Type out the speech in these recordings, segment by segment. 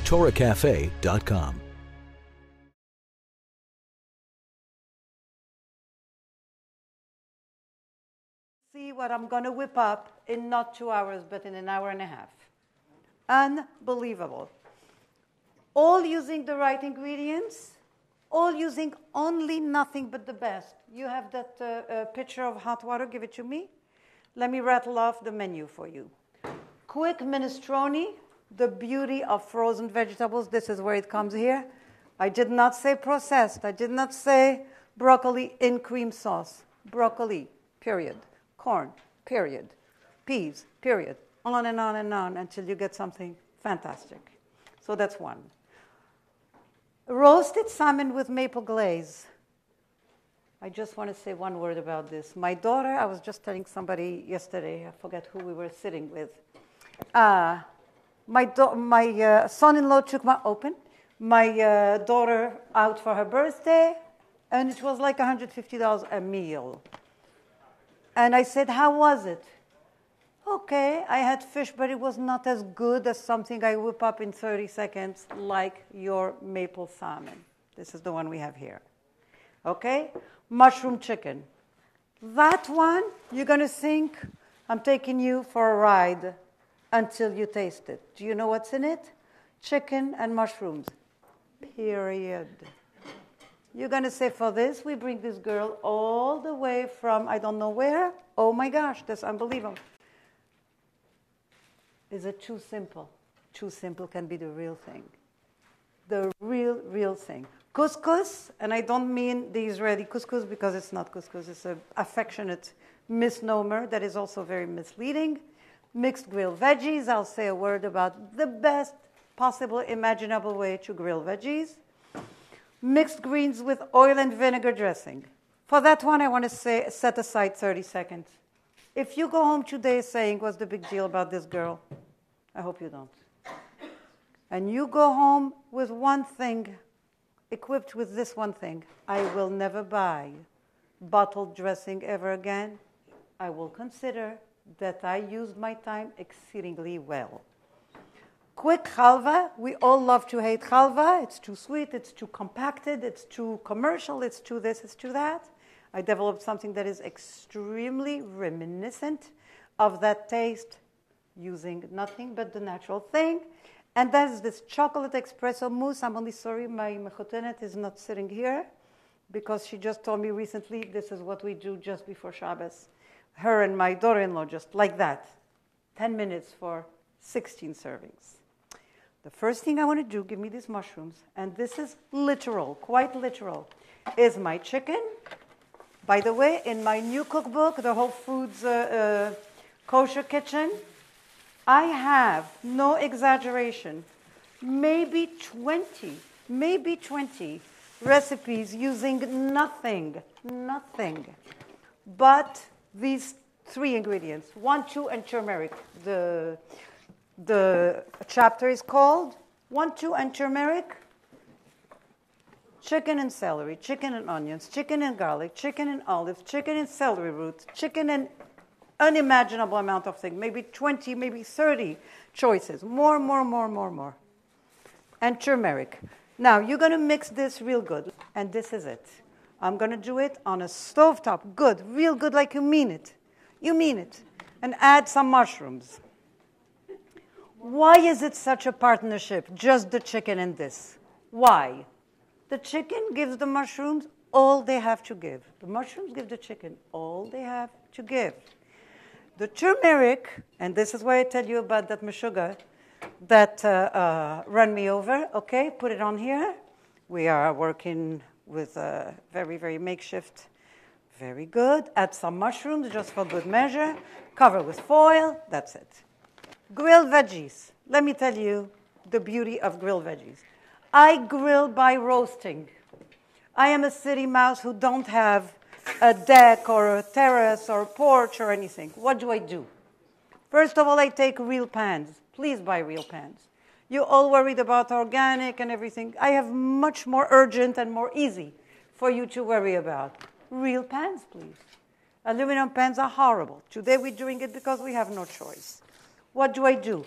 TorahCafe.com. See what I'm going to whip up in not 2 hours, but in an hour and a half. Unbelievable. All using the right ingredients, all using only nothing but the best. You have that pitcher of hot water, give it to me. Let me rattle off the menu for you. Quick minestrone, the beauty of frozen vegetables. This is where it comes here. I did not say processed. I did not say broccoli in cream sauce. Broccoli, period. Corn, period. Peas, period. On and on and on until you get something fantastic. So that's one. Roasted salmon with maple glaze. I just want to say one word about this. My daughter, I was just telling somebody yesterday, I forget who we were sitting with. My son-in-law took my daughter out for her birthday, and it was like $150 a meal. And I said, how was it? Okay, I had fish, but it was not as good as something I whip up in 30 seconds, like your maple salmon. This is the one we have here. Okay? Mushroom chicken. That one, you're going to think, I'm taking you for a ride until you taste it. Do you know what's in it? Chicken and mushrooms. Period. You're going to say, for this, we bring this girl all the way from I don't know where. Oh my gosh, that's unbelievable. Is it too simple? Too simple can be the real thing. The real thing. Couscous, and I don't mean the Israeli couscous because it's not couscous. It's an affectionate misnomer that is also very misleading. Mixed grilled veggies. I'll say a word about the best possible imaginable way to grill veggies. Mixed greens with oil and vinegar dressing. For that one, I want to say set aside 30 seconds. If you go home today saying, what's the big deal about this girl? I hope you don't. And you go home with one thing, equipped with this one thing. I will never buy bottled dressing ever again. I will consider that I used my time exceedingly well. Quick halva. We all love to hate halva. It's too sweet, it's too compacted, it's too commercial, it's too this, it's too that. I developed something that is extremely reminiscent of that taste using nothing but the natural thing. And that is this chocolate espresso mousse. I'm only sorry my mechotenet is not sitting here because she just told me recently this is what we do just before Shabbos. Her and my daughter-in-law just like that. 10 minutes for 16 servings. The first thing I want to do, give me these mushrooms, and this is literal, quite literal, is my chicken. By the way, in my new cookbook, the Whole Foods Kosher Kitchen, I have, no exaggeration, maybe 20 recipes using nothing but these three ingredients. 1, 2, and turmeric. The chapter is called 1, 2, and turmeric. Chicken and celery, chicken and onions, chicken and garlic, chicken and olives, chicken and celery root, chicken and unimaginable amount of things, maybe 20, maybe 30 choices, more. And turmeric. Now, you're going to mix this real good, and this is it. I'm going to do it on a stovetop, good, real good, like you mean it. You mean it. And add some mushrooms. Why is it such a partnership, just the chicken and this? Why? The chicken gives the mushrooms all they have to give. The mushrooms give the chicken all they have to give. The turmeric, and this is why I tell you about that meshuggah that ran me over, okay, put it on here. We are working with a very, very makeshift, very good. Add some mushrooms just for good measure. Cover with foil, that's it. Grilled veggies. Let me tell you the beauty of grilled veggies. I grill by roasting. I am a city mouse who don't have a deck or a terrace or a porch or anything. What do? First of all, I take real pans. Please buy real pans. You're all worried about organic and everything. I have much more urgent and more easy for you to worry about. Real pans, please. Aluminum pans are horrible. Today we're doing it because we have no choice. What do?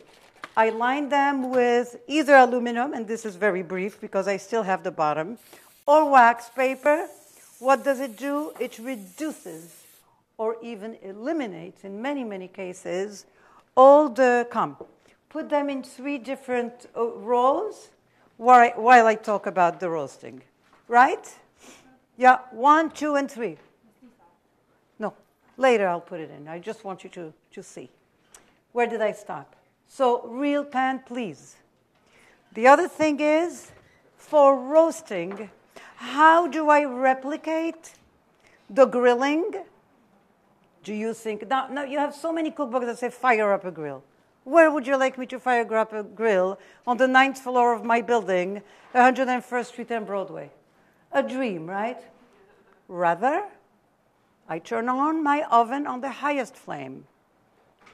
I line them with either aluminum, and this is very brief because I still have the bottom, or wax paper. What does it do? It reduces or even eliminates, in many, many cases, all the Put them in 3 different rows while I talk about the roasting. Right? Yeah, 1, 2, and 3. No, later I'll put it in. I just want you to see. Where did I stop? So, real pan, please. The other thing is, for roasting, how do I replicate the grilling? Do you think, now you have so many cookbooks that say fire up a grill. Where would you like me to fire up a grill? On the 9th floor of my building, 101st Street and Broadway. A dream, right? Rather, I turn on my oven on the highest flame.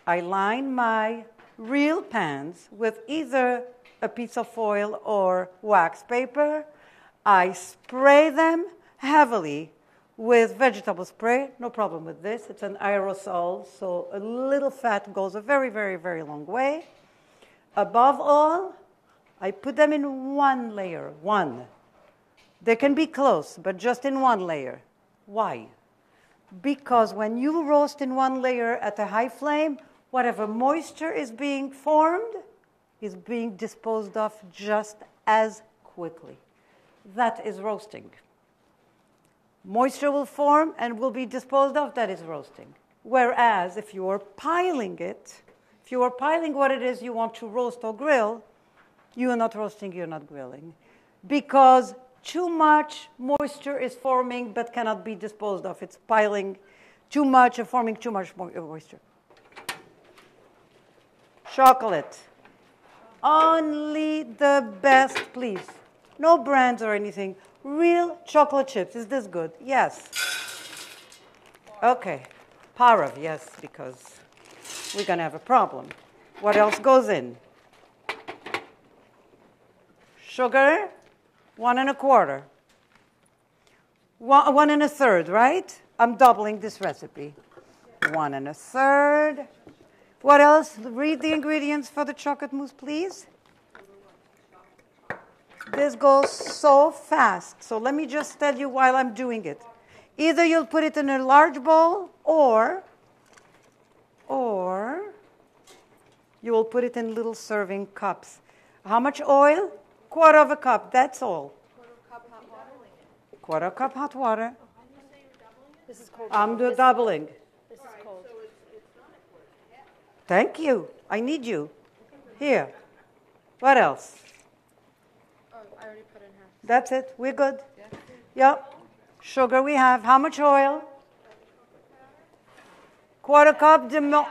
I line my real pans with either a piece of foil or wax paper. I spray them heavily with vegetable spray. No problem with this. It's an aerosol, so a little fat goes a very, very, very long way. Above all, I put them in one layer, one. They can be close, but just in one layer. Why? Because when you roast in one layer at a high flame, whatever moisture is being formed is being disposed of just as quickly. That is roasting. Moisture will form and will be disposed of. That is roasting. Whereas if you are piling it, if you are piling what it is you want to roast or grill, you are not roasting, you're not grilling. Because too much moisture is forming but cannot be disposed of. It's piling too much and forming too much moisture. Chocolate. Only the best, please. No brands or anything. Real chocolate chips. Is this good? Yes. Okay. Parov, yes, because we're going to have a problem. What else goes in? Sugar, 1 1/4. 1 1/3, right? I'm doubling this recipe. 1 1/3. What else? Read the ingredients for the chocolate mousse, please. This goes so fast. So let me just tell you while I'm doing it. Either you'll put it in a large bowl or you will put it in little serving cups. How much oil? 1/4 cup. That's all. 1/4 cup hot water. This is cold. I'm doubling. This is cold. Thank you. I need you. Here. What else? Oh, I already put in half. That's it. We're good. Yep. Sugar we have. How much oil? 1/4 cup de milk.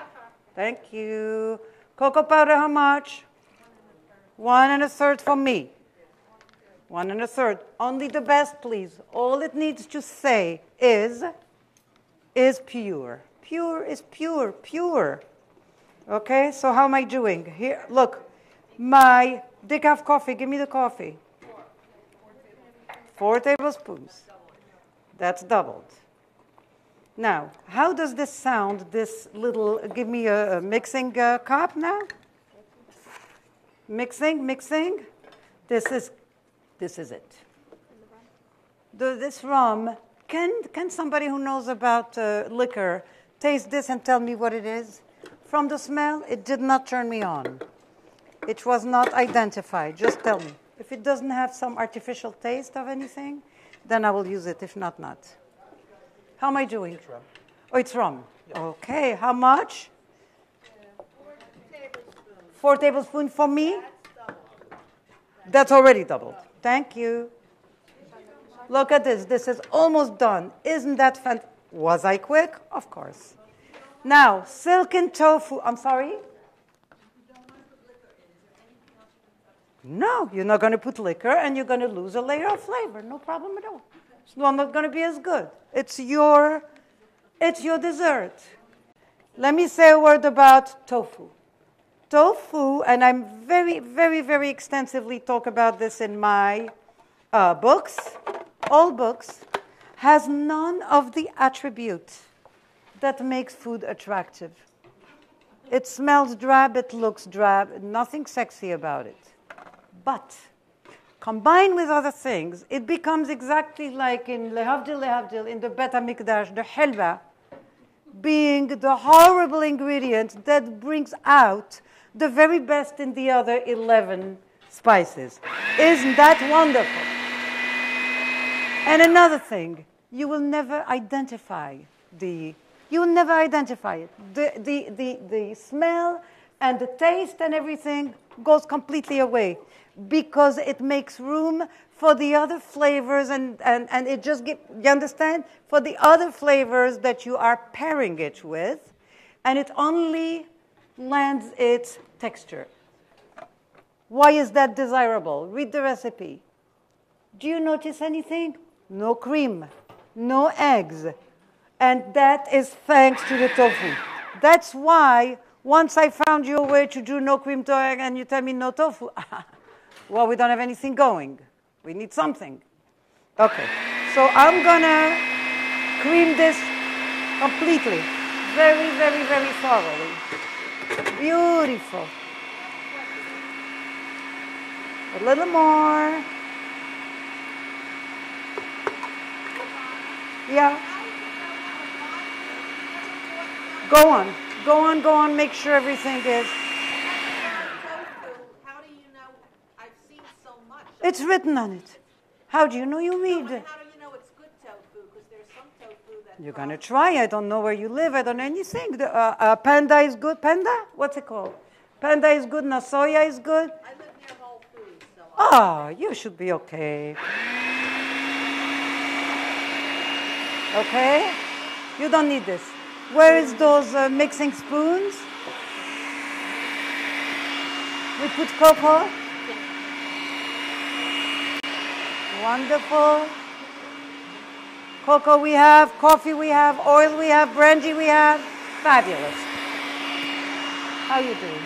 Thank you. Cocoa powder, how much? 1 1/3 for me. 1 1/3. Only the best, please. All it needs to say is pure. Pure is pure, pure. Okay, so how am I doing? Here, look, my decaf coffee, give me the coffee. 4 tablespoons. That's doubled. Now, how does this sound, this little, give me a mixing cup now? Mixing. This is it. This rum, can somebody who knows about liquor taste this and tell me what it is? From the smell, it did not turn me on. It was not identified. Just tell me. If it doesn't have some artificial taste of anything, then I will use it. If not, not. How am I doing? It's rum. Oh, it's rum. Yep. Okay, how much? 4 tablespoons for me? That's already doubled. Thank you. Look at this. This is almost done. Isn't that fantastic? Was I quick? Of course. Now, silken tofu. I'm sorry? No, you're not going to put liquor and you're going to lose a layer of flavor. No problem at all. It's not going to be as good. It's your dessert. Let me say a word about tofu. Tofu, and I'm very, very, very extensively talk about this in my books, all books, has none of the attributes that makes food attractive. It smells drab, it looks drab, nothing sexy about it. But combined with other things, it becomes exactly like in lehavdil, in the Bet HaMikdash, the halva, being the horrible ingredient that brings out the very best in the other 11 spices. Isn't that wonderful? And another thing, you will never identify it. The smell and the taste and everything goes completely away because it makes room for the other flavors and it just gives, you understand? For the other flavors that you are pairing it with, and it only lends its texture. Why is that desirable? Read the recipe. Do you notice anything? No cream, no eggs. And that is thanks to the tofu. That's why once I found you a way to do no cream, no egg, and you tell me no tofu, well, we don't have anything going. We need something. Okay, so I'm going to cream this completely. Very, very, very thoroughly. Beautiful. A little more. Yeah. Go on. Make sure everything is. How do you know? I've seen so much. It's written on it. How do you know you read? How do you know it's good tofu? Because there's some tofu that. You're going to try. I don't know where you live. I don't know anything. Panda is good. Panda? What's it called? Panda is good. Nasoya is good. I live near Whole Foods, so. Oh, you should be okay. Okay? You don't need this. Where is those mixing spoons? We put cocoa. Wonderful. Cocoa we have, coffee we have, oil we have, brandy we have. Fabulous. How you doing?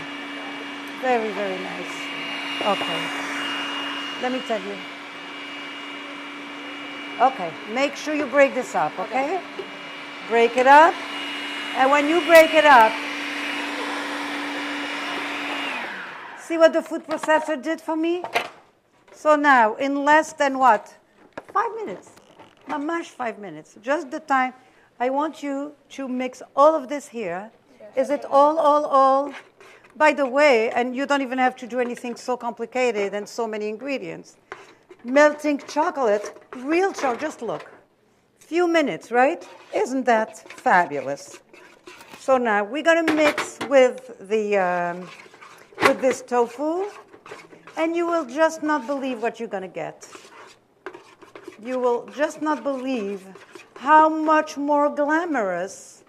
Very, very nice. Okay. Let me tell you. Okay, make sure you break this up, okay? Break it up. And when you break it up, see what the food processor did for me? So now, in less than what? 5 minutes. Mamash 5 minutes. Just the time. I want you to mix all of this here. Is it all? By the way, and you don't even have to do anything so complicated and so many ingredients. Melting chocolate, real chocolate, just look. Few minutes, right? Isn't that fabulous? So now we're going to mix with with this tofu, and you will just not believe what you're going to get. You will just not believe how much more glamorous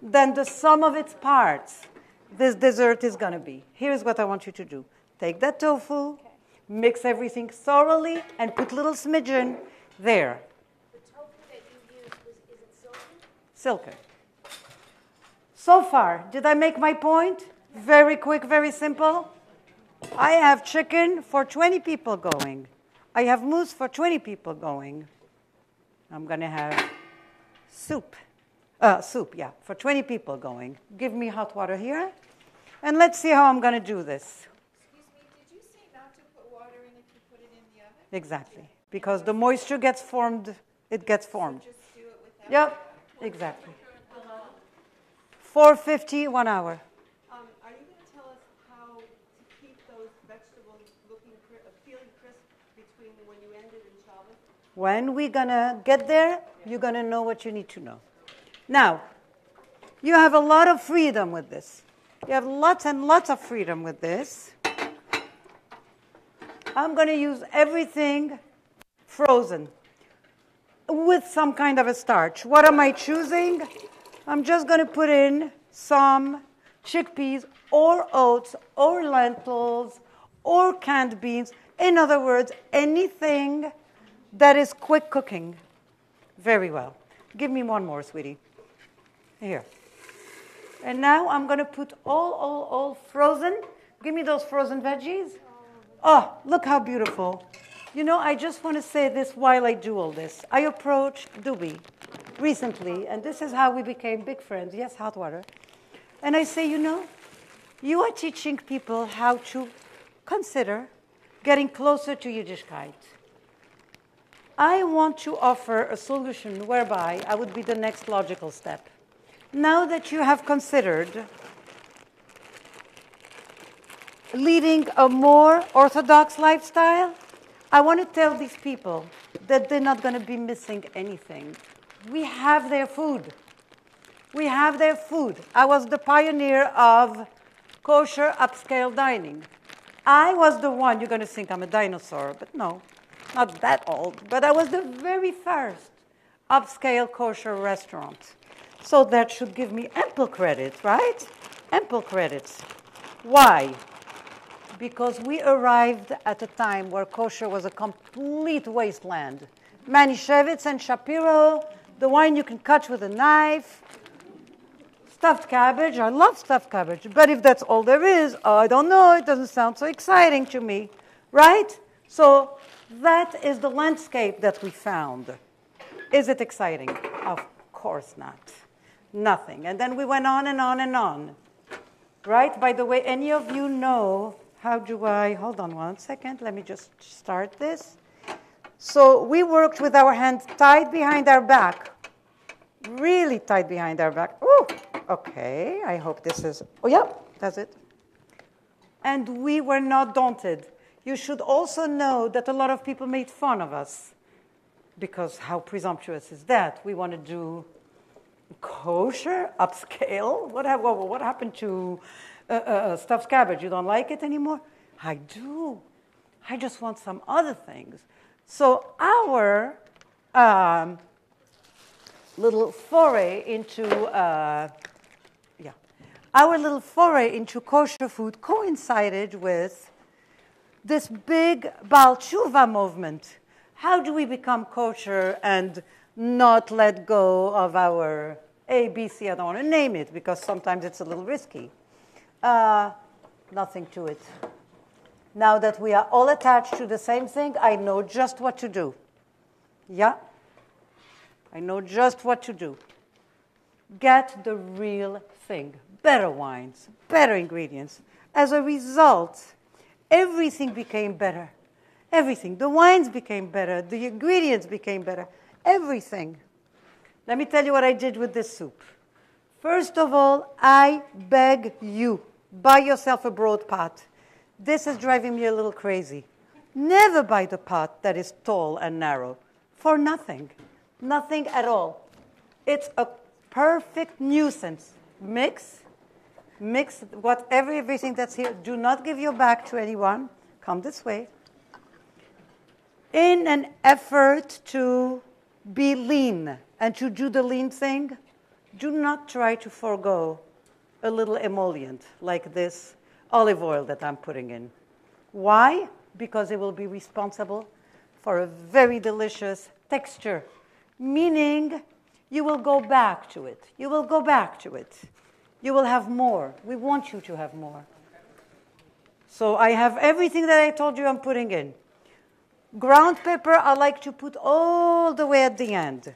than the sum of its parts this dessert is going to be. Here's what I want you to do. Take that tofu, mix everything thoroughly, and put little smidgen there. The tofu that you used, is it silken? Silken. So far, did I make my point? Very quick, very simple. I have chicken for 20 people going. I have mousse for 20 people going. I'm going to have soup. For 20 people going. Give me hot water here. And let's see how I'm going to do this. Excuse me, did you say not to put water in if you put it in the oven? Exactly. Because the moisture gets formed, it gets formed. So just do it without. Yep, exactly. 450, 1 hour. Are you going to tell us how to keep those vegetables feeling crisp between when you end it in Shabbat? When we're going to get there, you're going to know what you need to know. Now, you have a lot of freedom with this. You have lots and lots of freedom with this. I'm going to use everything frozen with some kind of a starch. What am I choosing? I'm just going to put in some chickpeas or oats or lentils or canned beans. In other words, anything that is quick cooking. Very well. Give me one more, sweetie. Here. And now I'm going to put all frozen. Give me those frozen veggies. Oh, look how beautiful. You know, I just want to say this while I do all this. I approached Dubi recently, and this is how we became big friends. Yes, hot water. And I say, you know, You are teaching people how to consider getting closer to Yiddishkeit. I want to offer a solution whereby I would be the next logical step. Now that you have considered leading a more orthodox lifestyle, I want to tell these people that they're not going to be missing anything. We have their food. We have their food. I was the pioneer of kosher upscale dining. I was the one, you're going to think I'm a dinosaur, but no, not that old. But I was the very first upscale kosher restaurant. So that should give me ample credit, right? Ample credits. Why? Because we arrived at a time where kosher was a complete wasteland. Manischewitz and Shapiro, the wine you can cut with a knife. Stuffed cabbage, I love stuffed cabbage. But if that's all there is, I don't know, it doesn't sound so exciting to me, right? So that is the landscape that we found. Is it exciting? Of course not. Nothing. And then we went on and on and on. Right? By the way, any of you know, how do I, hold on one second, let me just start this. So we worked with our hands tied behind our back. Really tight behind our back. Oh, okay. I hope this is, oh yeah, that's it. And we were not daunted. You should also know that a lot of people made fun of us because how presumptuous is that? We want to do kosher, upscale. What happened to stuffed cabbage? You don't like it anymore? I do. I just want some other things. So our little foray into kosher food coincided with this big Baal Tshuva movement. How do we become kosher and not let go of our A, B, C? I don't want to name it because sometimes it's a little risky. Nothing to it. Now that we are all attached to the same thing, I know just what to do. Yeah? I know just what to do. Get the real thing. Better wines, better ingredients. As a result, everything became better. Everything. The wines became better. The ingredients became better. Everything. Let me tell you what I did with this soup. First of all, I beg you, buy yourself a broad pot. This is driving me a little crazy. Never buy the pot that is tall and narrow. For nothing. Nothing at all. It's a perfect nuisance. Mix everything that's here. Do not give your back to anyone. Come this way. In an effort to be lean and to do the lean thing, do not try to forego a little emollient like this olive oil that I'm putting in. Why? Because it will be responsible for a very delicious texture, meaning you will go back to it. You will go back to it. You will have more. We want you to have more. So I have everything that I told you I'm putting in. Ground pepper, I like to put all the way at the end.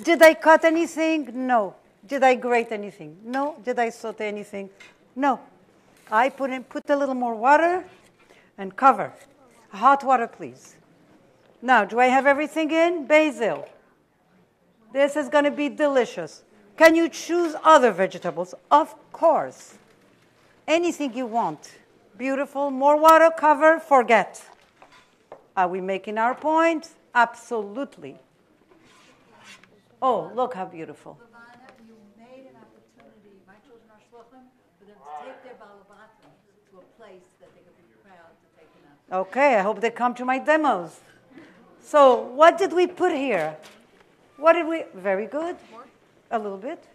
Did I cut anything? No. Did I grate anything? No. Did I saute anything? No. I put a little more water and cover. Hot water, please. Now, do I have everything in? Basil. This is going to be delicious. Can you choose other vegetables? Of course. Anything you want. Beautiful. More water, cover, forget. Are we making our point? Absolutely. Oh, look how beautiful. Levana, you made an opportunity. My children are shluchim for them to take their balabatim to a place that they could be proud to take them out. Okay, I hope they come to my demos. So, what did we put here? What did we? Very good. A little bit.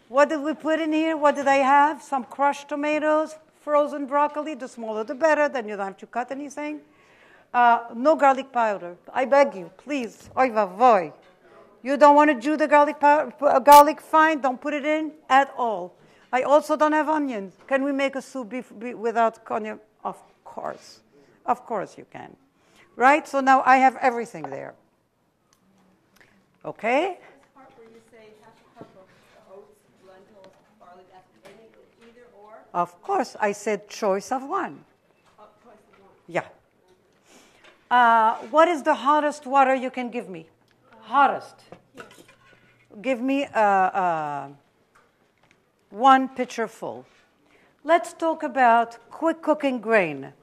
What did we put in here? What did I have? Some crushed tomatoes, frozen broccoli. The smaller the better, then you don't have to cut anything. No garlic powder. I beg you, please. Oy vavoy. You don't want to do the garlic fine? Don't put it in at all. I also don't have onions. Can we make a soup without onion? Of course. Of course you can. Right? So now I have everything there. Okay? This part where you say half a cup of oats, lentils, barley, that's either or? Of course, I said choice of one. Choice of one. Yeah. What is the hottest water you can give me? Hottest. Give me 1 pitcher full. Let's talk about quick cooking grain.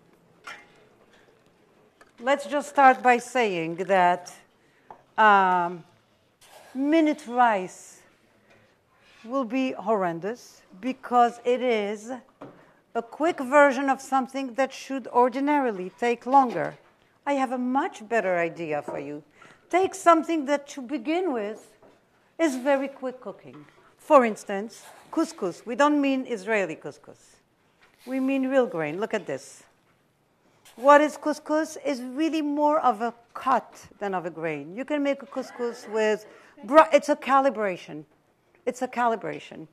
Let's just start by saying that minute rice will be horrendous because it is a quick version of something that should ordinarily take longer. I have a much better idea for you. Take something that to begin with is very quick cooking. For instance, couscous. We don't mean Israeli couscous. We mean real grain. Look at this. What is couscous? It's really more of a cut than of a grain. You can make a couscous with, it's a calibration. It's a calibration.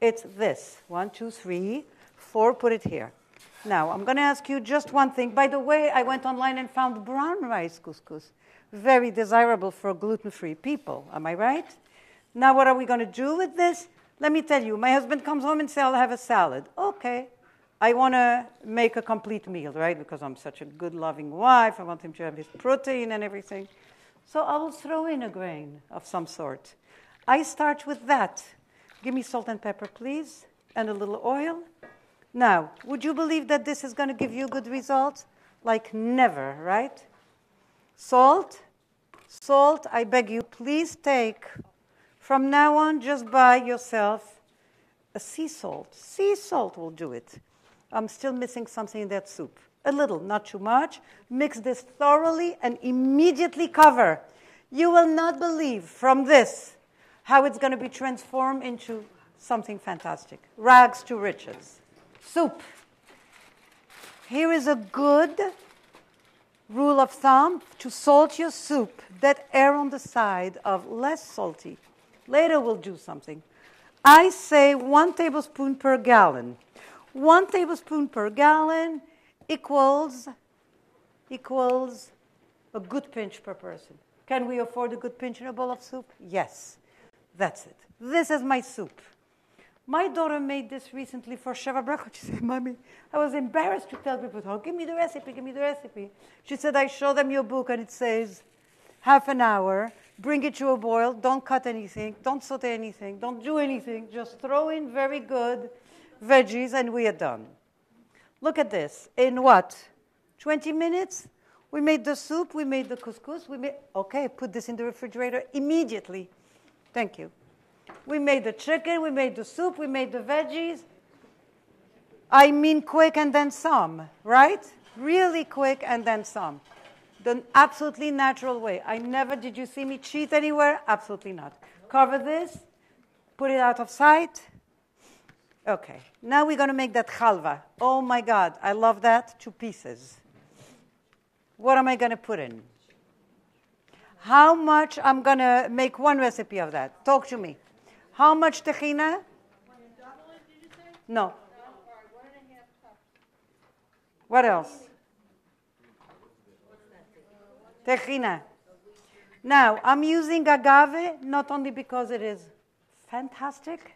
It's this. 1, 2, 3, 4, put it here. Now, I'm going to ask you just one thing. By the way, I went online and found brown rice couscous. Very desirable for gluten-free people. Am I right? Now, what are we going to do with this? Let me tell you. My husband comes home and says, I'll have a salad. Okay. I want to make a complete meal, right? Because I'm such a good, loving wife. I want him to have his protein and everything. So I will throw in a grain of some sort. I start with that. Give me salt and pepper, please, and a little oil. Now, would you believe that this is going to give you good results? Like never, right? Salt. Salt, I beg you, please take, from now on, just buy yourself a sea salt. Sea salt will do it. I'm still missing something in that soup. A little, not too much. Mix this thoroughly and immediately cover. You will not believe from this how it's going to be transformed into something fantastic. Rags to riches. Soup. Here is a good rule of thumb to salt your soup that err on the side of less salty. Later we'll do something. I say 1 tablespoon per gallon. 1 tablespoon per gallon equals a good pinch per person. Can we afford a good pinch in a bowl of soup? Yes. That's it. This is my soup. My daughter made this recently for Shabbat Dinner. She said, Mommy, I was embarrassed to tell people, oh, give me the recipe, give me the recipe. She said, I show them your book and it says half an hour, bring it to a boil, don't cut anything, don't saute anything, don't do anything, just throw in very good veggies and we are done. Look at this. In what? 20 minutes? We made the soup, we made the couscous, okay, put this in the refrigerator immediately. Thank you. We made the chicken, we made the soup, we made the veggies. I mean quick and then some, right? Really quick and then some. The absolutely natural way. Did you see me cheat anywhere? Absolutely not. Cover this, put it out of sight. Okay, now we're going to make that halva. Oh my God, I love that. 2 pieces. What am I going to put in? How much? I'm going to make 1 recipe of that. Talk to me. How much tahina? No. What else? Tahina. Now, I'm using agave not only because it is fantastic,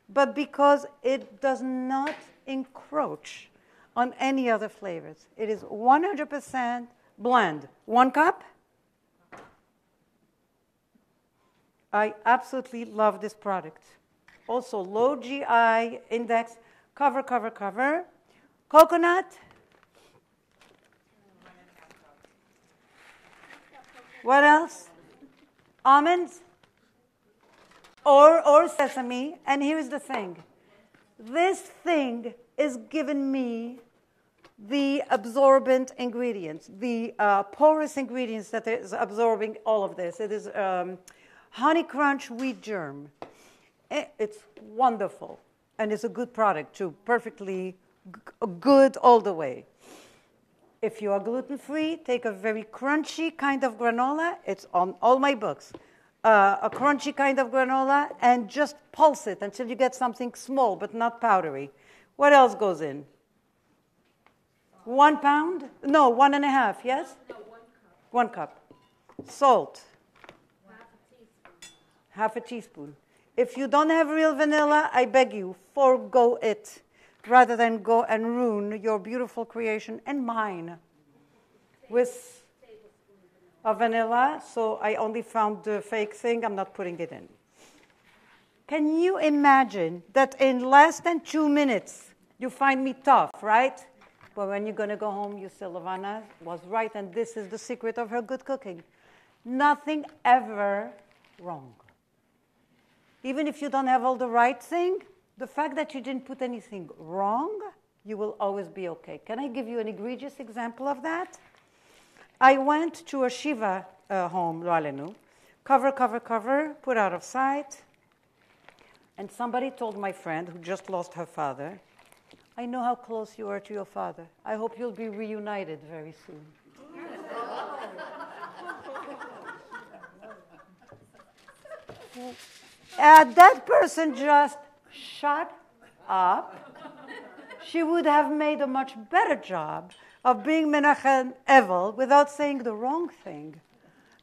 but because it does not encroach on any other flavors. It is 100% blend. 1 cup? I absolutely love this product. Also, low GI index. Cover, cover, cover. Coconut. What else? Almonds. Or sesame. And here's the thing. This thing is giving me the absorbent ingredients, the porous ingredients that is absorbing all of this. It is Honey Crunch wheat germ. It's wonderful. And it's a good product too. Perfectly good all the way. If you are gluten-free, take a very crunchy kind of granola. It's on all my books. A crunchy kind of granola and just pulse it until you get something small but not powdery. What else goes in? 1 pound? No, 1.5, yes? No, 1 cup. 1 cup. Salt. Half a teaspoon. If you don't have real vanilla, I beg you, forgo it. rather than go and ruin your beautiful creation and mine with a vanilla. So I only found the fake thing. I'm not putting it in. Can you imagine that in less than 2 minutes you find me tough, right? But when you're going to go home, you say, Levana was right, and this is the secret of her good cooking. Nothing ever wrong. Even if you don't have all the right thing, the fact that you didn't put anything wrong, you will always be okay. Can I give you an egregious example of that? I went to a Shiva home, Lo Alenu, cover, put out of sight. And somebody told my friend, who just lost her father, I know how close you are to your father. I hope you'll be reunited very soon. That person just shut up. She would have made a much better job of being Menachem Evel without saying the wrong thing.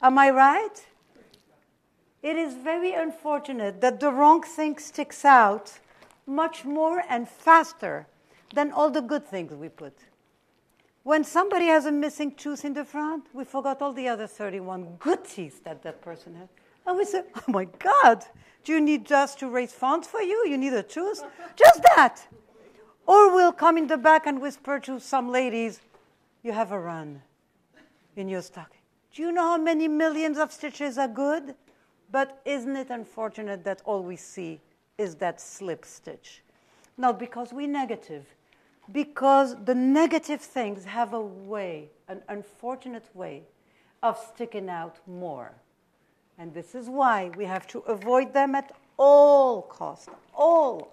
Am I right? It is very unfortunate that the wrong thing sticks out much more and faster than all the good things we put. When somebody has a missing tooth in the front, we forgot all the other 31 good teeth that that person had. And we say, oh my God, do you need us to raise funds for you? You need a tooth? Just that. Or we'll come in the back and whisper to some ladies, you have a run in your stocking. Do you know how many millions of stitches are good? But isn't it unfortunate that all we see is that slip stitch? Not because we're negative, because the negative things have a way, an unfortunate way, of sticking out more. And this is why we have to avoid them at all cost, all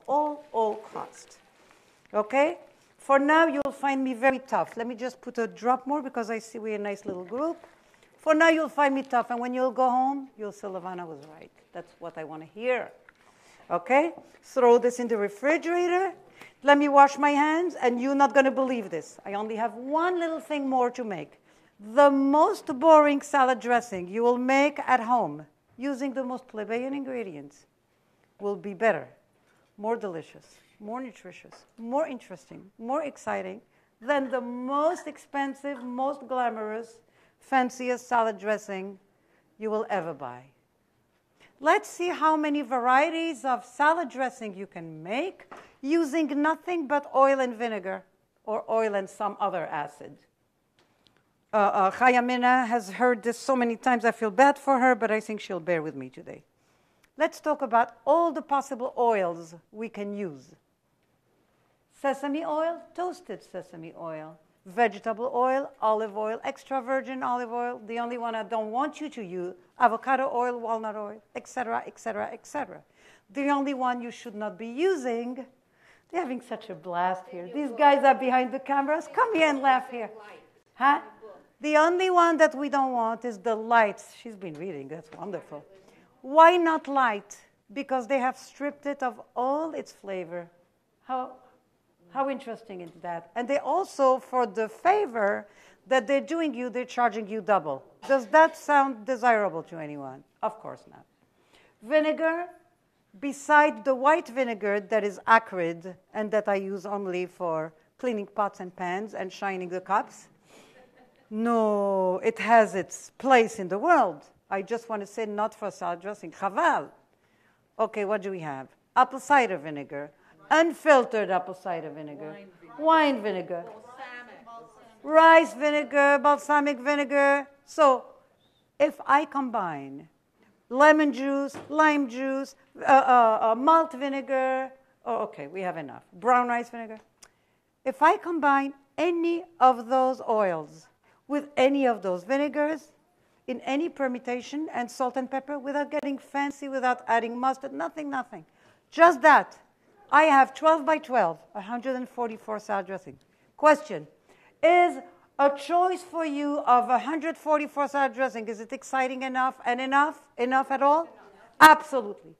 cost. Okay? For now, you'll find me very tough. Let me just put a drop more because I see we're a nice little group. For now, you'll find me tough. And when you'll go home, you'll say, Levana was right. That's what I want to hear. Okay? Throw this in the refrigerator. Let me wash my hands, and you're not going to believe this. I only have one little thing more to make. The most boring salad dressing you will make at home using the most plebeian ingredients will be better, more delicious, more nutritious, more interesting, more exciting than the most expensive, most glamorous, fanciest salad dressing you will ever buy. Let's see how many varieties of salad dressing you can make using nothing but oil and vinegar or oil and some other acid. Chaya Mina has heard this so many times, I feel bad for her, but I think she'll bear with me today. Let's talk about all the possible oils we can use. Sesame oil, toasted sesame oil. Vegetable oil, olive oil, extra virgin olive oil. The only one I don't want you to use, avocado oil, walnut oil, etc., etc., etc. The only one you should not be using, they're having such a blast here. These guys are behind the cameras. Come here and laugh here. Huh? The only one that we don't want is the light. She's been reading. That's wonderful. Why not light? Because they have stripped it of all its flavor. How interesting is that? And they also, for the favor that they're doing you, they're charging you double. Does that sound desirable to anyone? Of course not. Vinegar, beside the white vinegar that is acrid and that I use only for cleaning pots and pans and shining the cups, no, it has its place in the world. I just want to say not for salad dressing. Chaval. Okay, what do we have? Apple cider vinegar. Unfiltered apple cider vinegar. Wine vinegar. Rice vinegar, balsamic vinegar. So if I combine lemon juice, lime juice, malt vinegar, okay, we have enough. Brown rice vinegar. If I combine any of those oils with any of those vinegars in any permutation and salt and pepper without getting fancy, without adding mustard, nothing. Just that. I have 12 by 12, 144 salad dressing. Question, is a choice for you of 144 salad dressing, is it exciting enough and enough at all? Absolutely.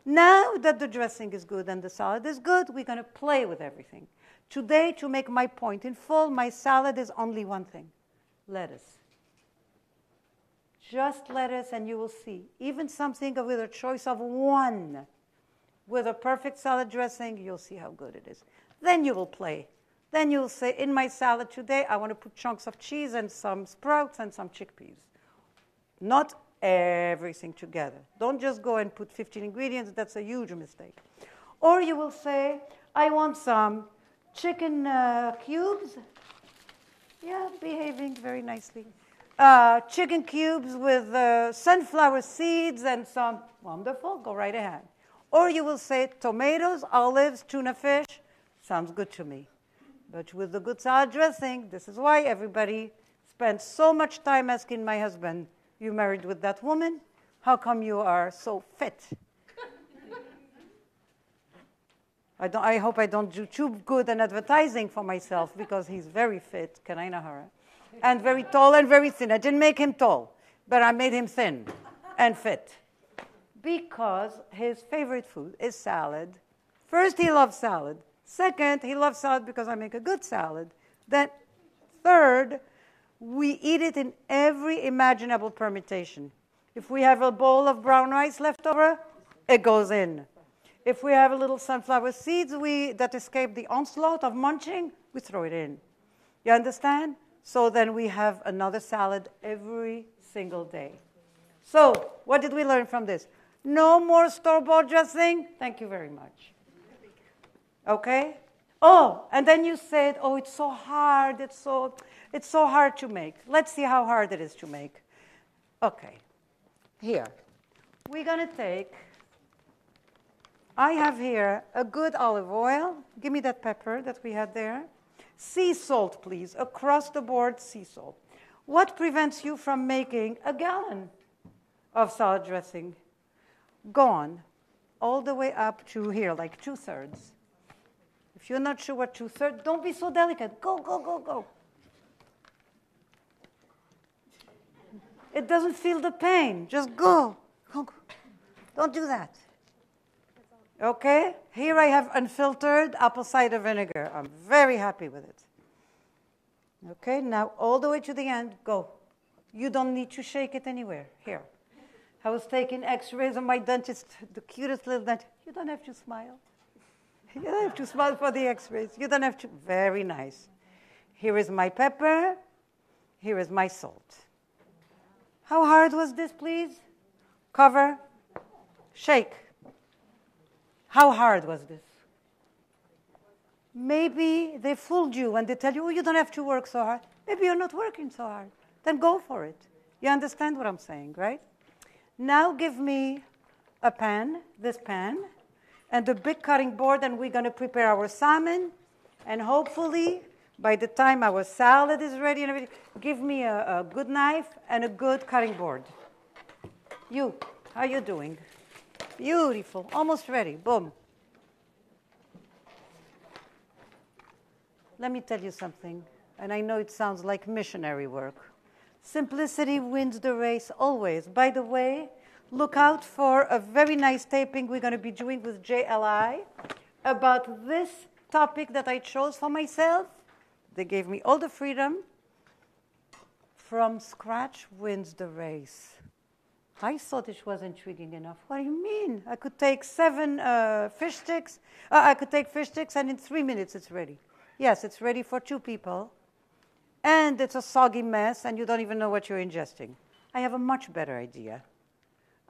Now that the dressing is good and the salad is good, we're going to play with everything. Today, to make my point in full, my salad is only one thing. Lettuce. Just lettuce, and you will see. Even something with a choice of one, with a perfect salad dressing, you'll see how good it is. Then you will play. Then you'll say, in my salad today, I want to put chunks of cheese and some sprouts and some chickpeas. Not everything together. Don't just go and put 15 ingredients. That's a huge mistake. Or you will say, I want some chicken cubes. Yeah, behaving very nicely. Chicken cubes with sunflower seeds and some, wonderful, go right ahead. Or you will say tomatoes, olives, tuna fish. Sounds good to me. But with the good salad dressing, this is why everybody spends so much time asking my husband, you married with that woman? How come you are so fit? I hope I don't do too good an advertising for myself because he's very fit, and very tall and very thin. I didn't make him tall, but I made him thin and fit. Because his favorite food is salad. First, he loves salad. Second, he loves salad because I make a good salad. Then, third, we eat it in every imaginable permutation. If we have a bowl of brown rice left over, it goes in. If we have a little sunflower seeds that escape the onslaught of munching, we throw it in. You understand? So then we have another salad every single day. So, what did we learn from this? No more store-bought dressing? Thank you very much. Okay? Oh, and then you said, oh, it's so hard. It's so hard to make. Let's see how hard it is to make. Okay. Here. We're going to take, I have here a good olive oil. Give me that pepper that we had there. Sea salt, please. Across the board, sea salt. What prevents you from making a gallon of salad dressing? Gone. All the way up to here, like 2/3. If you're not sure what 2/3, don't be so delicate. Go, go, go, go. It doesn't feel the pain. Just go. Go, go. Don't do that. Okay? Here I have unfiltered apple cider vinegar. I'm very happy with it. Okay? Now all the way to the end. Go. You don't need to shake it anywhere. Here. I was taking x-rays of my dentist, the cutest little dentist. You don't have to smile. You don't have to smile for the x-rays. You don't have to. Very nice. Here is my pepper. Here is my salt. How hard was this, please? Cover. Shake. How hard was this? Maybe they fooled you when they tell you, oh, you don't have to work so hard. Maybe you're not working so hard. Then go for it. You understand what I'm saying, right? Now give me a pan, this pan, and a big cutting board, and we're going to prepare our salmon. And hopefully, by the time our salad is ready and everything, give me a good knife and a good cutting board. You, how are you doing? Beautiful. Almost ready. Boom. Let me tell you something, and I know it sounds like missionary work. Simplicity wins the race always. By the way, look out for a very nice taping we're going to be doing with JLI about this topic that I chose for myself. They gave me all the freedom. From scratch wins the race. I thought it was intriguing enough. What do you mean? I could take 7 fish sticks. I could take fish sticks, and in 3 minutes it's ready. Yes, it's ready for 2 people. And it's a soggy mess, and you don't even know what you're ingesting. I have a much better idea.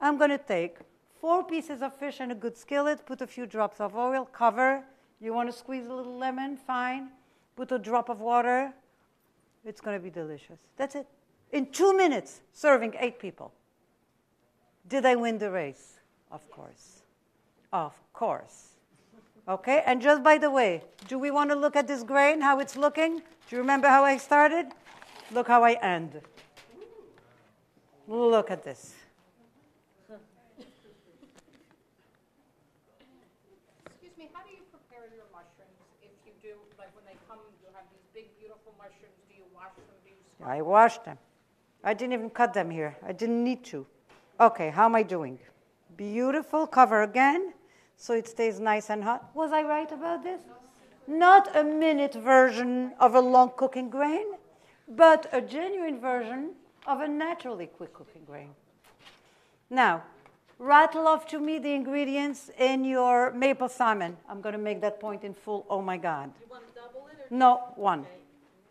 I'm going to take 4 pieces of fish in a good skillet, put a few drops of oil, cover. You want to squeeze a little lemon? Fine. Put a drop of water. It's going to be delicious. That's it. In 2 minutes, serving 8 people. Did I win the race? Of course. Of course. Okay, and just by the way, do we want to look at this grain, how it's looking? Do you remember how I started? Look how I end. Look at this. Excuse me, how do you prepare your mushrooms? If you do, like when they come, you have these big, beautiful mushrooms. Do you wash them? Do you scrub I washed them. I didn't even cut them here. I didn't need to. Okay, how am I doing? Beautiful. Cover again, so it stays nice and hot. Was I right about this? Not a minute version of a long cooking grain, but a genuine version of a naturally quick cooking grain. Now, Rattle off to me the ingredients in your maple salmon. I'm going to make that point in full. Oh, my God. You want to double it or? No, one. Okay.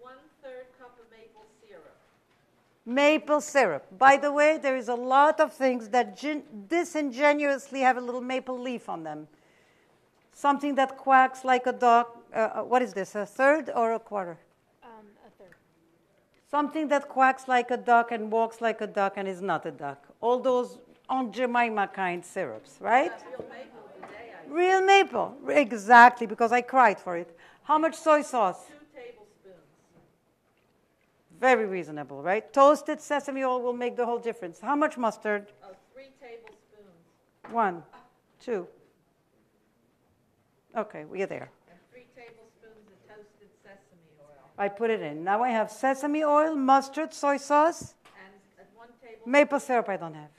1/3 cup of maple syrup. Maple syrup. By the way, there is a lot of things that disingenuously have a little maple leaf on them. Something that quacks like a dog. What is this, a third or a quarter? A third. Something that quacks like a duck and walks like a duck and is not a duck. All those Aunt Jemima kind syrups, right? Real maple today. Real maple. Exactly, because I cried for it. How much soy sauce? 2 tablespoons. Very reasonable, right? Toasted sesame oil will make the whole difference. How much mustard? 3 tablespoons. 1, 2. Okay, we're there. And 3 tablespoons of toasted sesame oil. I put it in. Now I have sesame oil, mustard, soy sauce, And 1 tablespoon. maple syrup I don't have.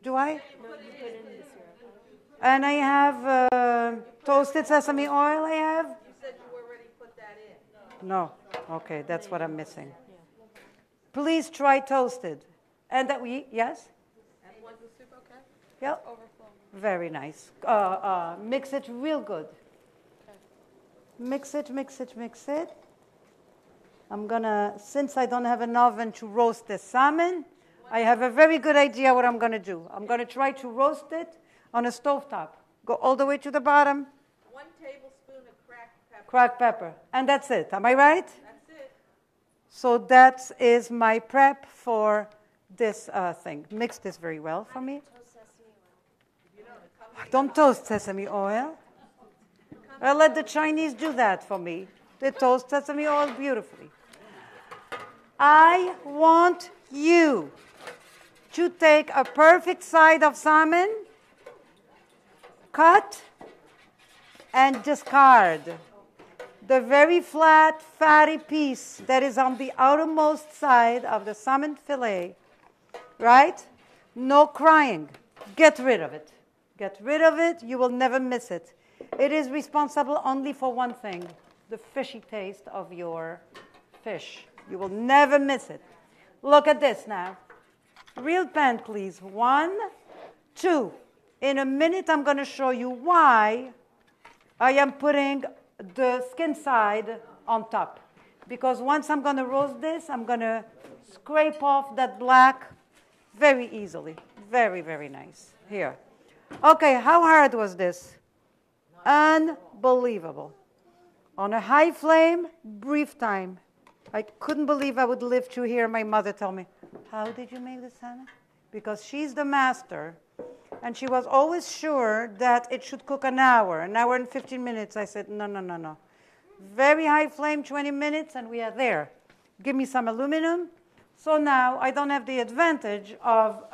Do I? And I have toasted sesame oil I have? You said you already put that in. No. Okay, that's what I'm missing. Please try toasted. And that yes? And was the soup okay? Yep. Very nice. Mix it real good. Mix it, mix it, mix it. I'm gonna, since I don't have an oven to roast the salmon, I have a very good idea what I'm gonna do. I'm gonna try to roast it on a stovetop. Go all the way to the bottom. 1 tablespoon of cracked pepper. Cracked pepper. And that's it. Am I right? That's it. So that is my prep for this thing. Mix this very well for me. Toast sesame oil. Don't toast sesame oil. I'll let the Chinese do that for me. They toast sesame oil beautifully. I want you to take a perfect side of salmon, cut, and discard the very flat, fatty piece that is on the outermost side of the salmon fillet. Right? No crying. Get rid of it. Get rid of it. You will never miss it. It is responsible only for one thing, the fishy taste of your fish. You will never miss it. Look at this now. Real pen, please. 1, 2. In a minute, I'm going to show you why I am putting the skin side on top. Because once I'm going to roast this, I'm going to scrape off that black very easily. Very, very nice. Here. Okay, how hard was this? Unbelievable. On a high flame, brief time. I couldn't believe I would live to hear my mother tell me, how did you make the salmon? Because she's the master. And she was always sure that it should cook an hour and 15 minutes. I said, no, no, no, no. Very high flame, 20 minutes, and we are there. Give me some aluminum. So now I don't have the advantage of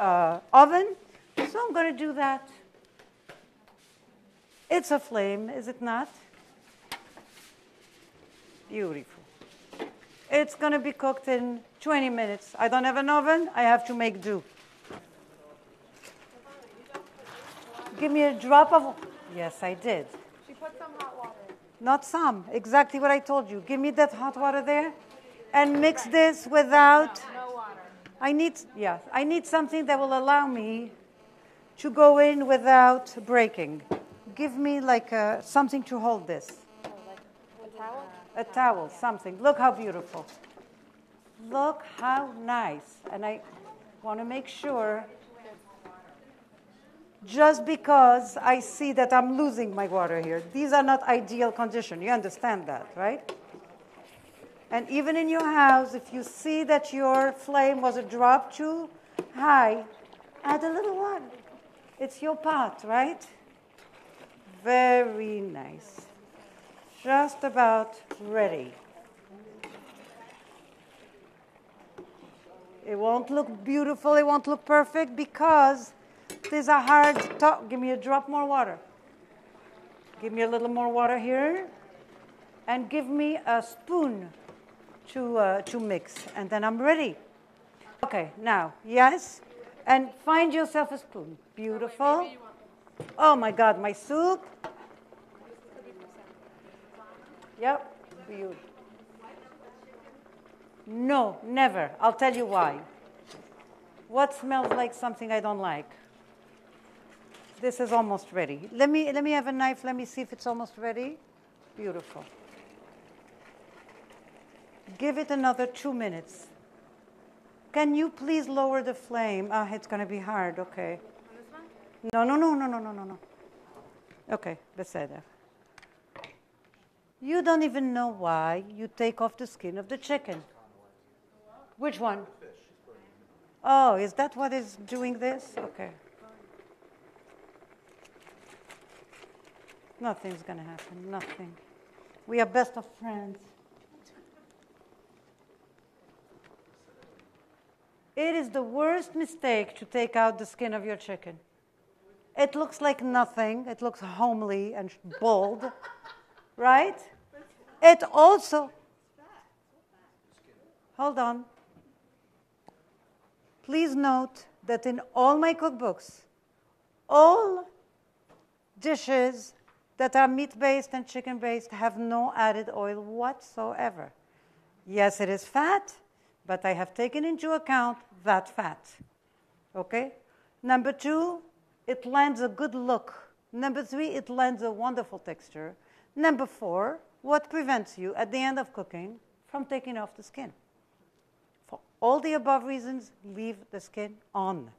oven, so I'm going to do that. It's a flame, is it not? Beautiful. It's going to be cooked in 20 minutes. I don't have an oven. I have to make do. Give me a drop of... Yes, I did. She put some hot water in. Not some. Exactly what I told you. Give me that hot water there. And mix this without... No water. I need something that will allow me to go in without breaking. Give me like something to hold this. Oh, like a towel? A towel, something. Look how beautiful. Look how nice. And I want to make sure, just because I see that I'm losing my water here. These are not ideal conditions. You understand that, right? And even in your house, if you see that your flame was a drop too high, add a little water. It's your pot, right? Very nice. Just about ready. It won't look beautiful, it won't look perfect because these are hard to talk. Give me a drop more water. Give me a little more water here. And give me a spoon to mix. And then I'm ready. Okay, now, yes? And find yourself a spoon. Beautiful. Oh my God, my soup. Yep, beautiful. No, never. I'll tell you why. What smells like something I don't like? This is almost ready. Let me have a knife. Let me see if it's almost ready. Beautiful. Give it another 2 minutes. Can you please lower the flame? Ah, it's going to be hard. Okay. No. Okay, בסדר. You don't even know why you take off the skin of the chicken. Which one? Oh, is that what is doing this? Okay. Nothing's going to happen. Nothing. We are best of friends. It is the worst mistake to take out the skin of your chicken. It looks like nothing. It looks homely and bold, right? It also... Hold on. Please note that in all my cookbooks, all dishes that are meat-based and chicken-based have no added oil whatsoever. Yes, it is fat, but I have taken into account that fat. Okay? Number 2, it lends a good look. Number 3, it lends a wonderful texture. Number 4, what prevents you at the end of cooking from taking off the skin? For all the above reasons, leave the skin on.